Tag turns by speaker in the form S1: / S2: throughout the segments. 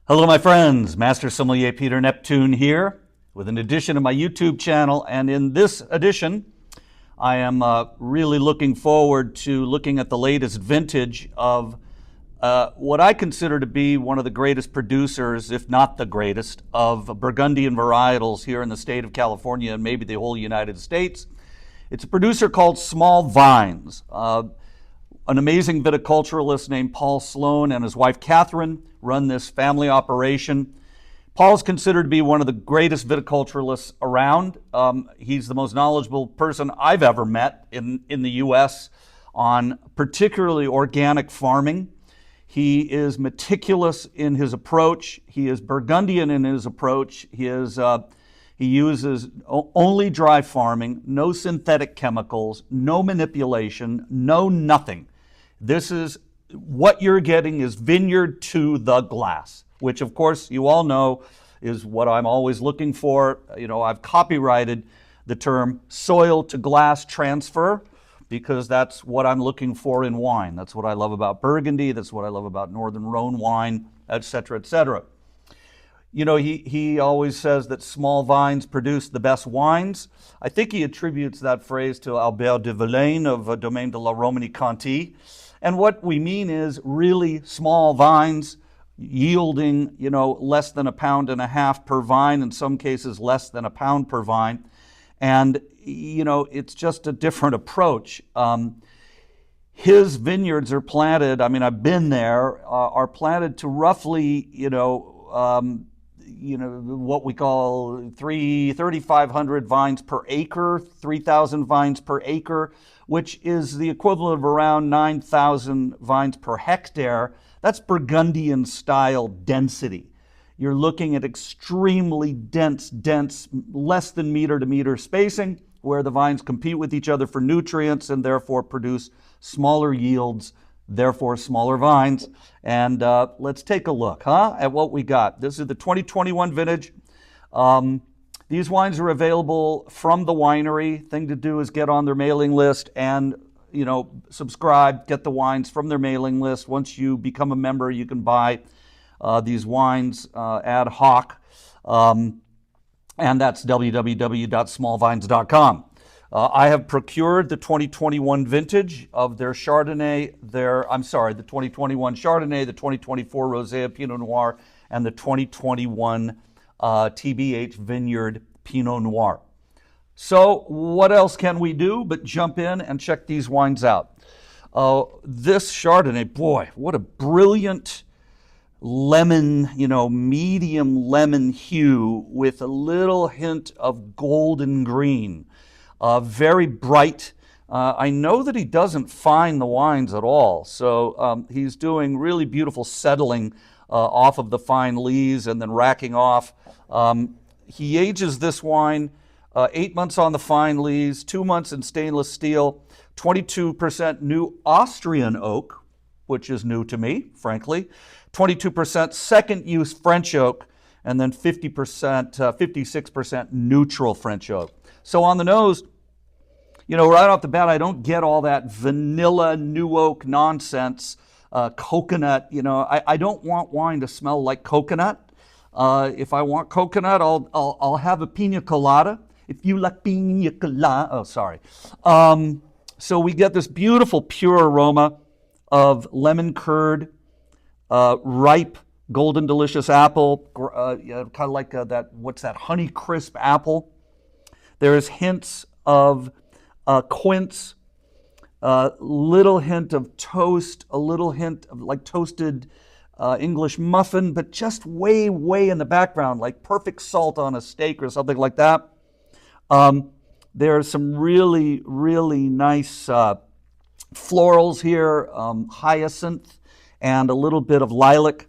S1: Hello, my friends. Master Sommelier Peter Neptune here with an edition of my YouTube channel. And in this edition, I am really looking forward to looking at the latest vintage of what I consider to be one of the greatest producers, if not the greatest, of Burgundian varietals here in the state of California and maybe the whole United States. It's a producer called Small Vines. An amazing viticulturalist named Paul Sloan and his wife Catherine run this family operation. Paul's considered to be one of the greatest viticulturalists around. He's the most knowledgeable person I've ever met in the U.S. on particularly organic farming. He is meticulous in his approach. He is Burgundian in his approach. He uses only dry farming, no synthetic chemicals, no manipulation, no nothing. This is what you're getting is vineyard to the glass, which of course you all know is what I'm always looking for. You know, I've copyrighted the term soil to glass transfer because that's what I'm looking for in wine. That's what I love about Burgundy. That's what I love about Northern Rhone wine, et cetera, et cetera. You know, he always says that small vines produce the best wines. I think he attributes that phrase to Albert de Villaine of Domaine de la Romanée-Conti. And what we mean is really small vines yielding, you know, less than 1.5 pounds per vine, in some cases less than 1 pound per vine. And, you know, it's just a different approach. His vineyards are planted, I mean, I've been there, are planted to roughly, what we call 3,500 vines per acre, 3,000 vines per acre, which is the equivalent of around 9,000 vines per hectare. That's Burgundian style density. You're looking at extremely dense, less than meter to meter spacing, where the vines compete with each other for nutrients and therefore produce smaller yields, therefore smaller vines. And let's take a look at what we got. This is the 2021 vintage. These wines are available from the winery. Thing to do is get on their mailing list and, you know, subscribe, get the wines from their mailing list. Once you become a member, you can buy these wines ad hoc. And that's www.smallvines.com. I have procured the 2021 vintage of their Chardonnay, the 2021 Chardonnay, the 2024 Rosé Pinot Noir, and the 2021 TBH Vineyard Pinot Noir. So what else can we do but jump in and check these wines out? This Chardonnay, boy, what a brilliant lemon, medium lemon hue with a little hint of golden green. Very bright. I know that he doesn't fine the wines at all, so he's doing really beautiful settling off of the fine lees and then racking off. He ages this wine 8 months on the fine lees, 2 months in stainless steel, 22% new Austrian oak, which is new to me, frankly, 22% second use French oak, and then 56% neutral French oak. So on the nose, right off the bat, I don't get all that vanilla new oak nonsense, coconut. I don't want wine to smell like coconut. If I want coconut, I'll have a pina colada. If you like pina colada, so we get this beautiful pure aroma of lemon curd, ripe, golden delicious apple, kind of like that honey crisp apple. There's hints of quince, little hint of toast, a little hint of like toasted English muffin, but just way, way in the background, like perfect salt on a steak or something like that. There's some really, really nice florals here, hyacinth and a little bit of lilac.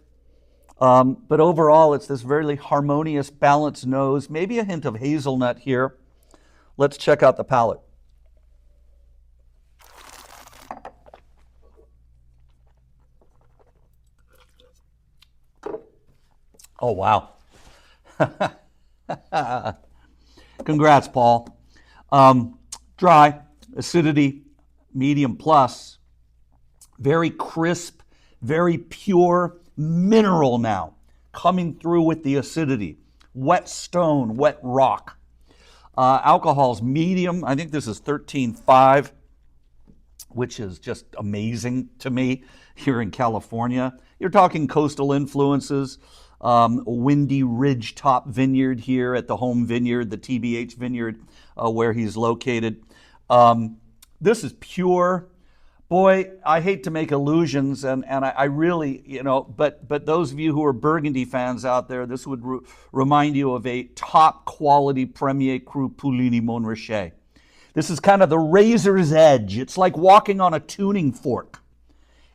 S1: But overall, it's this very harmonious, balanced nose, maybe a hint of hazelnut here. Let's check out the palate. Oh, wow. Congrats, Paul. Dry, acidity, medium plus, very crisp, very pure, mineral now. coming through with the acidity. Wet stone, wet rock. Alcohol's medium. I think this is 13.5, which is just amazing to me here in California. You're talking coastal influences, a windy ridge top vineyard here at the home vineyard, the TBH vineyard where he's located. This is pure. Boy, I hate to make illusions, and I really, but those of you who are Burgundy fans out there, this would remind you of a top quality Premier Cru Puligny Montrachet. This is kind of the razor's edge. It's like walking on a tuning fork.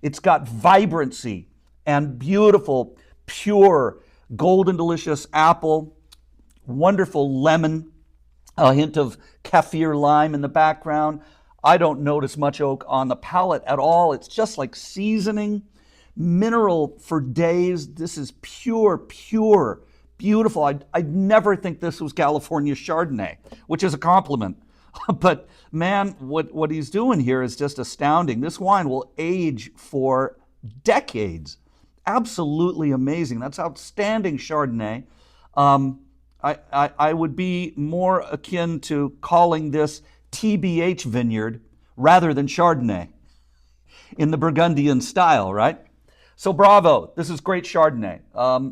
S1: It's got vibrancy and beautiful, pure, golden delicious apple, wonderful lemon, a hint of kaffir lime in the background. I don't notice much oak on the palate at all. It's just like seasoning, mineral for days. This is pure, beautiful. I'd never think this was California Chardonnay, which is a compliment. But man, what he's doing here is just astounding. This wine will age for decades. Absolutely amazing. That's outstanding Chardonnay. I would be more akin to calling this TBH vineyard rather than Chardonnay in the Burgundian style, right? So bravo, this is great Chardonnay.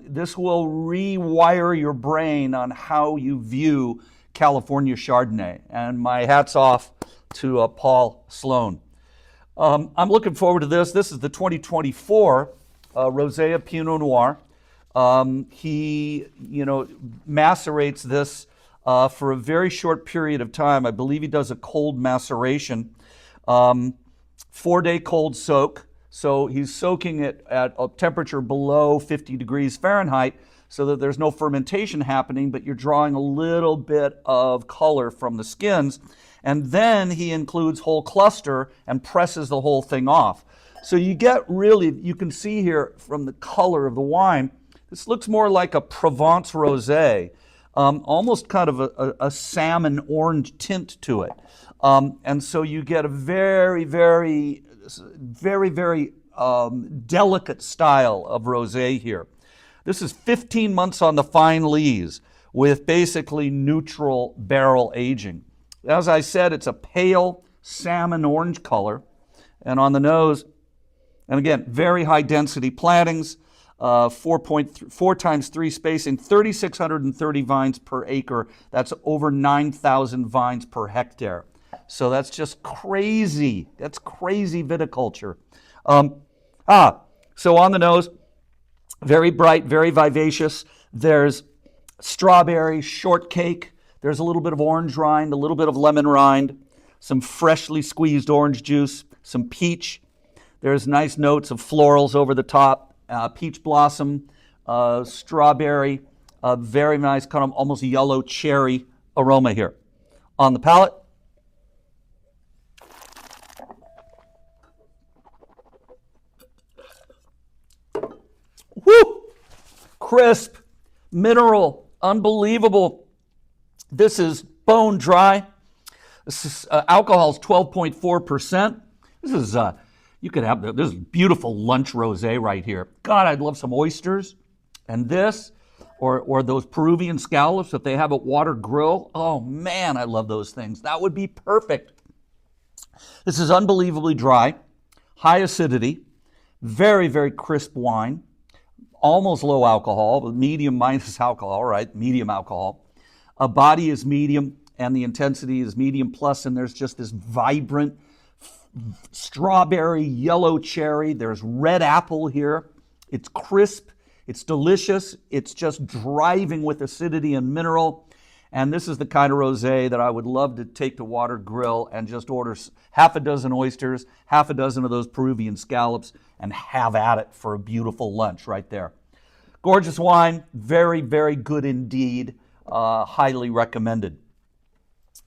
S1: This will rewire your brain on how you view California Chardonnay. And my hat's off to Paul Sloan. I'm looking forward to this. This is the 2024 Rosé Pinot Noir. He, macerates this for a very short period of time. I believe he does a cold maceration, 4-day cold soak. So he's soaking it at a temperature below 50 degrees Fahrenheit so that there's no fermentation happening, but you're drawing a little bit of color from the skins. And then he includes whole cluster and presses the whole thing off. So you get really, you can see here from the color of the wine, this looks more like a Provence rosé, almost kind of a salmon orange tint to it. And so you get a very delicate style of rosé here. This is 15 months on the fine lees with basically neutral barrel aging. As I said, it's a pale salmon orange color. And on the nose, and again, very high density plantings, 4 times 3 spacing, 3,630 vines per acre. That's over 9,000 vines per hectare. So that's just crazy. That's crazy viticulture. So on the nose, very bright, very vivacious. There's strawberry, shortcake. There's a little bit of orange rind, a little bit of lemon rind, some freshly squeezed orange juice, some peach. There's nice notes of florals over the top, peach blossom, strawberry, very nice kind of almost yellow cherry aroma here. On the palate, woo! Crisp, mineral, unbelievable. This is bone dry. This is alcohol is 12.4%. This is you could have this beautiful lunch rosé right here. God, I'd love some oysters, and this, or those Peruvian scallops that they have at Water Grill. Oh man, I love those things. That would be perfect. This is unbelievably dry, high acidity, very crisp wine. Almost low alcohol, but medium minus alcohol, right? Medium alcohol. A body is medium, and the intensity is medium plus, and there's just this vibrant strawberry, yellow cherry. There's red apple here. It's crisp. It's delicious. It's just driving with acidity and mineral. And this is the kind of rosé that I would love to take to Water Grill and just order half a dozen oysters, half a dozen of those Peruvian scallops, and have at it for a beautiful lunch right there. Gorgeous wine, very good indeed. Highly recommended.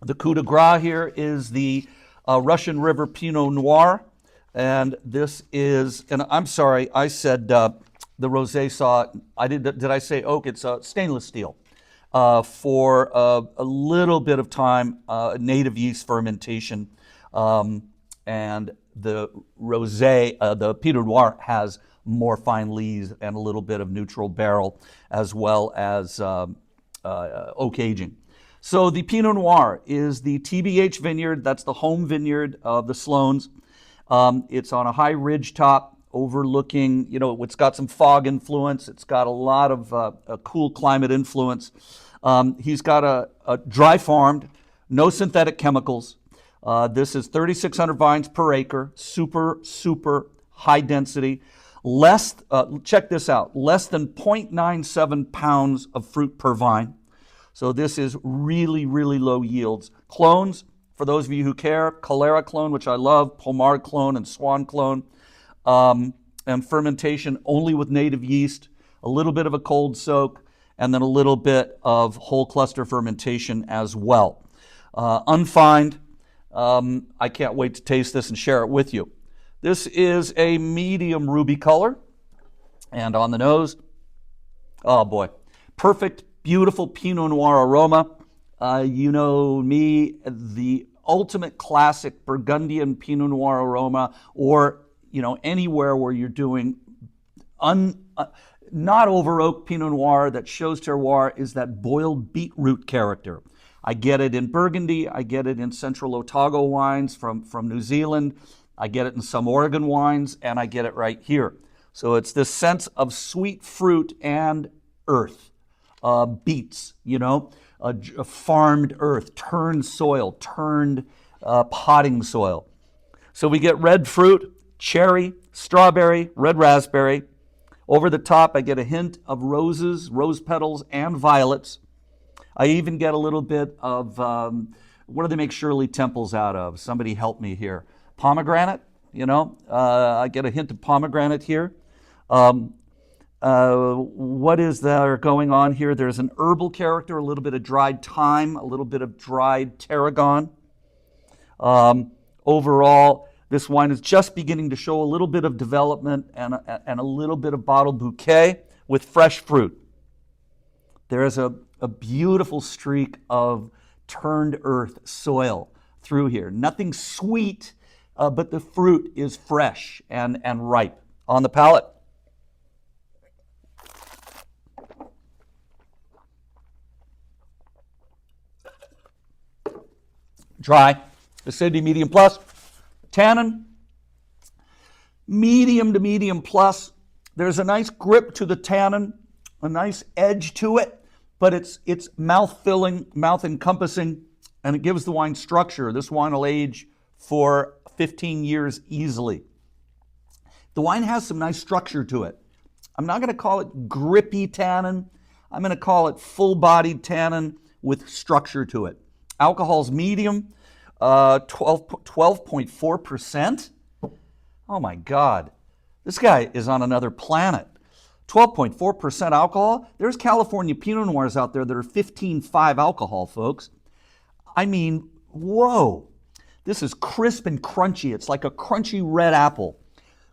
S1: The coup de grace here is the Russian River Pinot Noir, and this is, and I'm sorry, I said the rosé saw, did I say oak? It's stainless steel. For a little bit of time, native yeast fermentation, and the rosé, the Pinot Noir has more fine lees and a little bit of neutral barrel, as well as oak aging. So the Pinot Noir is the TBH vineyard. That's the home vineyard of the Sloans. It's on a high ridge top overlooking, it's got some fog influence. It's got a lot of a cool climate influence. He's got a dry farmed, no synthetic chemicals. This is 3,600 vines per acre, super, super high density. Check this out, less than 0.97 pounds of fruit per vine. So this is really, really low yields. Clones, for those of you who care, Calera clone, which I love, Pomar clone and Swan clone, and fermentation only with native yeast, a little bit of a cold soak, and then a little bit of whole cluster fermentation as well. Unfined, I can't wait to taste this and share it with you. This is a medium ruby color, and on the nose, oh boy, perfect, beautiful Pinot Noir aroma. You know me, the ultimate classic Burgundian Pinot Noir aroma, or anywhere where you're doing not over oak Pinot Noir that shows terroir is that boiled beetroot character. I get it in Burgundy, I get it in Central Otago wines from New Zealand, I get it in some Oregon wines, and I get it right here. So it's this sense of sweet fruit and earth. Beets, a farmed earth, turned soil, turned potting soil. So we get red fruit, cherry, strawberry, red raspberry. Over the top, I get a hint of roses, rose petals, and violets. I even get a little bit of, what do they make Shirley Temples out of? Somebody help me here. Pomegranate, I get a hint of pomegranate here. What is there going on here? There's an herbal character, a little bit of dried thyme, a little bit of dried tarragon. Overall, this wine is just beginning to show a little bit of development and a little bit of bottle bouquet with fresh fruit. There is a beautiful streak of turned earth soil through here. Nothing sweet, but the fruit is fresh and ripe. On the palate, dry, acidity medium plus, tannin, medium to medium plus. There's a nice grip to the tannin, a nice edge to it, but it's mouth-filling, mouth-encompassing, and it gives the wine structure. This wine will age for 15 years easily. The wine has some nice structure to it. I'm not going to call it grippy tannin. I'm going to call it full-bodied tannin with structure to it. Alcohol's medium, 12.4%. Oh my God, this guy is on another planet. 12.4% alcohol. There's California Pinot Noirs out there that are 15.5 alcohol, folks. I mean, whoa. This is crisp and crunchy. It's like a crunchy red apple,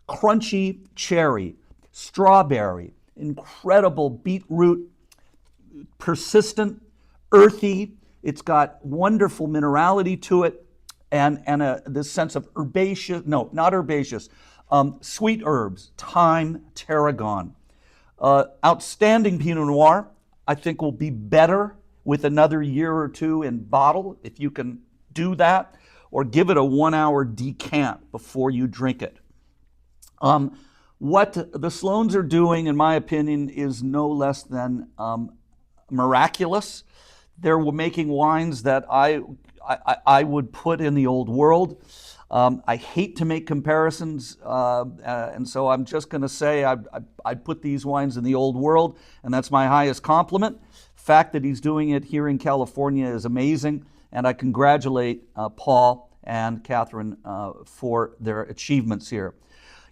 S1: crunchy cherry, strawberry, incredible beetroot, persistent, earthy. It's got wonderful minerality to it, and this sense of herbaceous, no, not herbaceous, sweet herbs, thyme, tarragon. Outstanding Pinot Noir. I think will be better with another year or two in bottle, if you can do that, or give it a 1 hour decant before you drink it. What the Sloans are doing, in my opinion, is no less than miraculous. They're making wines that I would put in the old world. I hate to make comparisons, and so I'm just going to say I'd put these wines in the old world, and that's my highest compliment. The fact that he's doing it here in California is amazing, and I congratulate Paul and Catherine for their achievements here.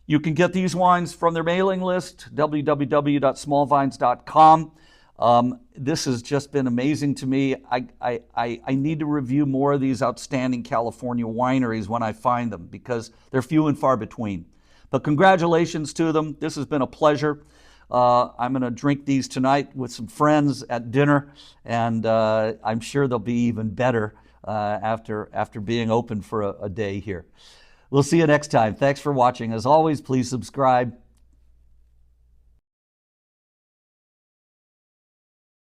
S1: You can get these wines from their mailing list, www.smallvines.com. This has just been amazing to me. I need to review more of these outstanding California wineries when I find them, because they're few and far between. But congratulations to them. This has been a pleasure. I'm going to drink these tonight with some friends at dinner, and I'm sure they'll be even better after being open for a day here. We'll see you next time. Thanks for watching. As always, please subscribe.